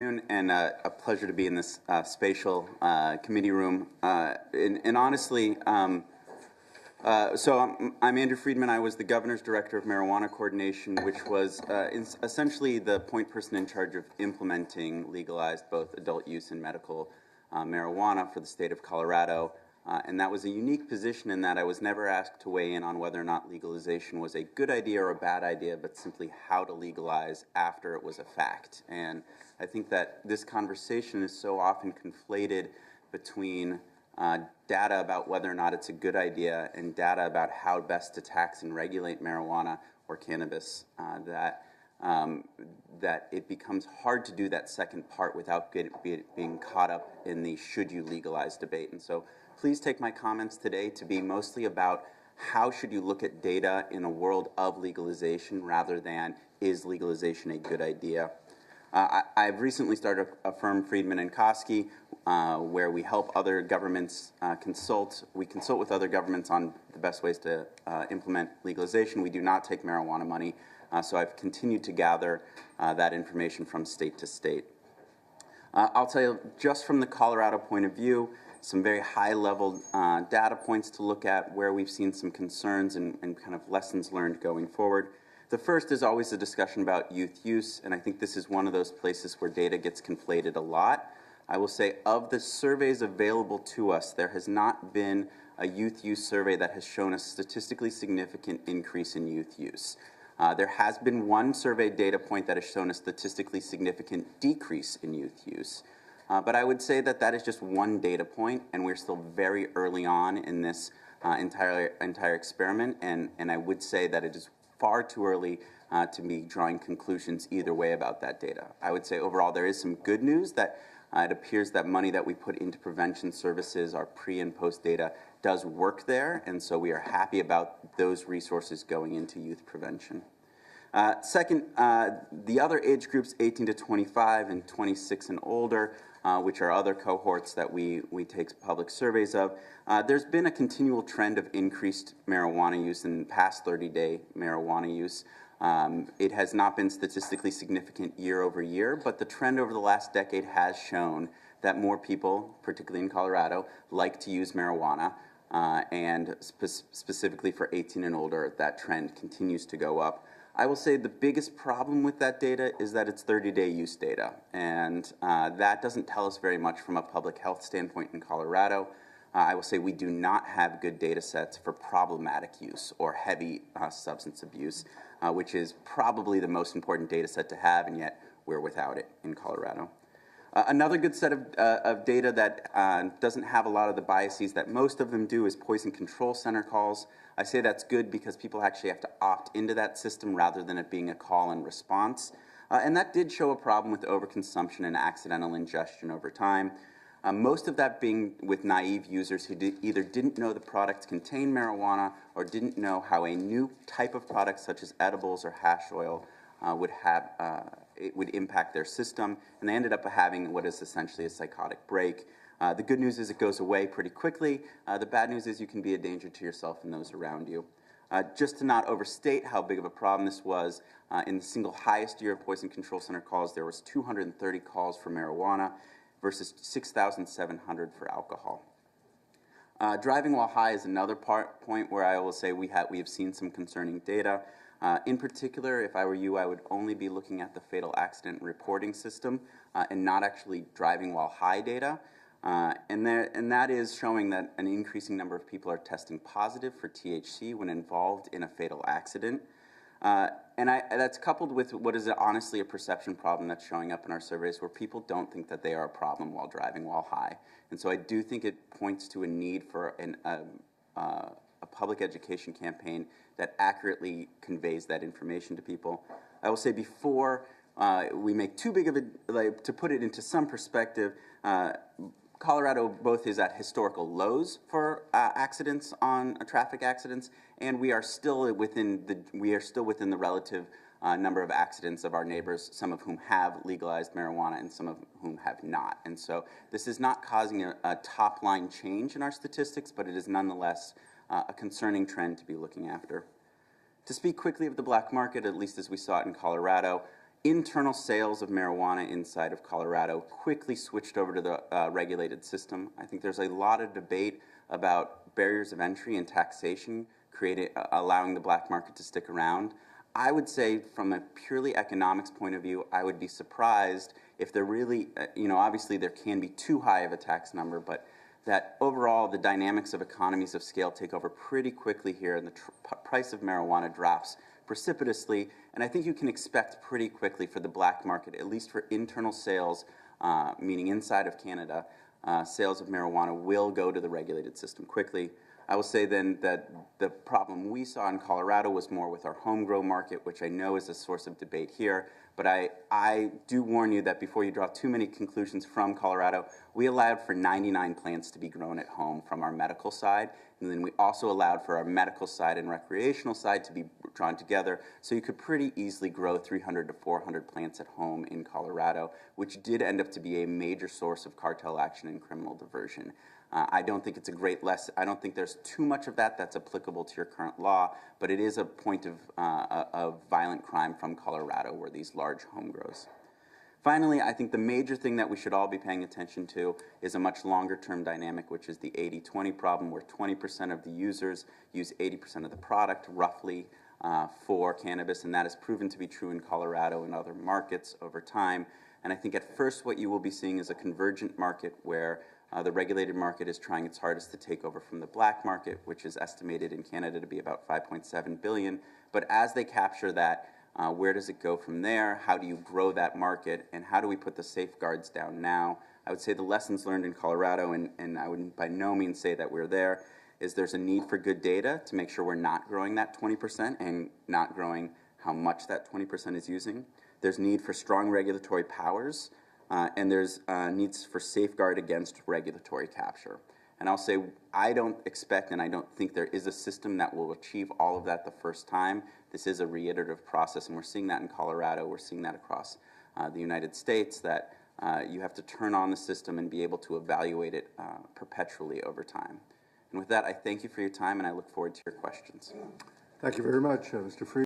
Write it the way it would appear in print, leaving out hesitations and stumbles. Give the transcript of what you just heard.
And a pleasure to be in this spatial committee room. And honestly, I'm Andrew Freedman. I was the Governor's Director of Marijuana Coordination, which was essentially the point person in charge of implementing legalized both adult use and medical marijuana for the state of Colorado. And that was a unique position in that I was never asked to weigh in on whether or not legalization was a good idea or a bad idea, but simply how to legalize after it was a fact. And I think that this conversation is so often conflated between data about whether or not it's a good idea and data about how best to tax and regulate marijuana or cannabis, that it becomes hard to do that second part without being caught up in the should you legalize debate. And so please take my comments today to be mostly about how should you look at data in a world of legalization rather than is legalization a good idea. I've recently started a firm, Freedman and Koski, where we help other governments consult. We consult with other governments on the best ways to implement legalization. We do not take marijuana money, so I've continued to gather that information from state to state. I'll tell you, just from the Colorado point of view, some very high-level data points to look at where we've seen some concerns and kind of lessons learned going forward. The first is always a discussion about youth use, and I think this is one of those places where data gets conflated a lot. I will say of the surveys available to us, there has not been a youth use survey that has shown a statistically significant increase in youth use. There has been one survey data point that has shown a statistically significant decrease in youth use. But I would say that that is just one data point, and we're still very early on in this entire experiment, and I would say that it is far too early to be drawing conclusions either way about that data. I would say overall there is some good news that it appears that money that we put into prevention services, our pre and post data, does work there, and so we are happy about those resources going into youth prevention. Second, the other age groups, 18 to 25 and 26 and older, which are other cohorts that we take public surveys of, there's been a continual trend of increased marijuana use in past 30-day marijuana use. It has not been statistically significant year over year, but the trend over the last decade has shown that more people, particularly in Colorado, like to use marijuana, and specifically for 18 and older, that trend continues to go up. I will say the biggest problem with that data is that it's 30-day use data, and that doesn't tell us very much from a public health standpoint in Colorado. I will say we do not have good data sets for problematic use or heavy substance abuse, which is probably the most important data set to have, and yet we're without it in Colorado. Another good set of data that doesn't have a lot of the biases that most of them do is Poison Control Center calls. I say that's good because people actually have to opt into that system rather than it being a call and response. And that did show a problem with overconsumption and accidental ingestion over time. Most of that being with naive users who either didn't know the products contained marijuana or didn't know how a new type of product such as edibles or hash oil would impact their system, and they ended up having what is essentially a psychotic break. The good news is it goes away pretty quickly. The bad news is you can be a danger to yourself and those around you. Just to not overstate how big of a problem this was, in the single highest year of Poison Control Center calls, there was 230 calls for marijuana versus 6,700 for alcohol. Driving while high is another point where I will say we have seen some concerning data. In particular, if I were you, I would only be looking at the fatal accident reporting system and not actually driving while high data. And that is showing that an increasing number of people are testing positive for THC when involved in a fatal accident. And that's coupled with what is honestly a perception problem that's showing up in our surveys where people don't think that they are a problem while driving while high. And so I do think it points to a need for a public education campaign that accurately conveys that information to people. I will say before we make too big of a, to put it into some perspective, Colorado both is at historical lows for accidents on traffic accidents, and we are still within the relative number of accidents of our neighbors, some of whom have legalized marijuana and some of whom have not. And so this is not causing a top-line change in our statistics, but it is nonetheless a concerning trend to be looking after. To speak quickly of the black market, at least as we saw it in Colorado, internal sales of marijuana inside of Colorado quickly switched over to the regulated system. I think there's a lot of debate about barriers of entry and taxation allowing the black market to stick around. I would say from a purely economics point of view, I would be surprised if there really, obviously there can be too high of a tax number, but that overall the dynamics of economies of scale take over pretty quickly here, and the price of marijuana drops precipitously, and I think you can expect pretty quickly for the black market, at least for internal sales, meaning inside of Canada, sales of marijuana will go to the regulated system quickly. I will say then that the problem we saw in Colorado was more with our home grow market, which I know is a source of debate here, but I do warn you that before you draw too many conclusions from Colorado, we allowed for 99 plants to be grown at home from our medical side, and then we also allowed for our medical side and recreational side to be drawn together, so you could pretty easily grow 300 to 400 plants at home in Colorado, which did end up to be a major source of cartel action and criminal diversion. I don't think it's a great lesson. I don't think there's too much of that that's applicable to your current law, but it is a point of violent crime from Colorado where these large home grows. Finally, I think the major thing that we should all be paying attention to is a much longer term dynamic, which is the 80-20 problem, where 20% of the users use 80% of the product, roughly, for cannabis, and that has proven to be true in Colorado and other markets over time. And I think at first what you will be seeing is a convergent market where the regulated market is trying its hardest to take over from the black market, which is estimated in Canada to be about $5.7 billion. But as they capture that, where does it go from there? How do you grow that market? And how do we put the safeguards down now? I would say the lessons learned in Colorado, and I would by no means say that we're there, is there's a need for good data to make sure we're not growing that 20% and not growing how much that 20% is using. There's need for strong regulatory powers, and there's needs for safeguard against regulatory capture. And I'll say I don't expect and I don't think there is a system that will achieve all of that the first time. This is a reiterative process, and we're seeing that in Colorado. We're seeing that across the United States, that you have to turn on the system and be able to evaluate it perpetually over time. And with that, I thank you for your time, and I look forward to your questions. Thank you very much, Mr. Freedman.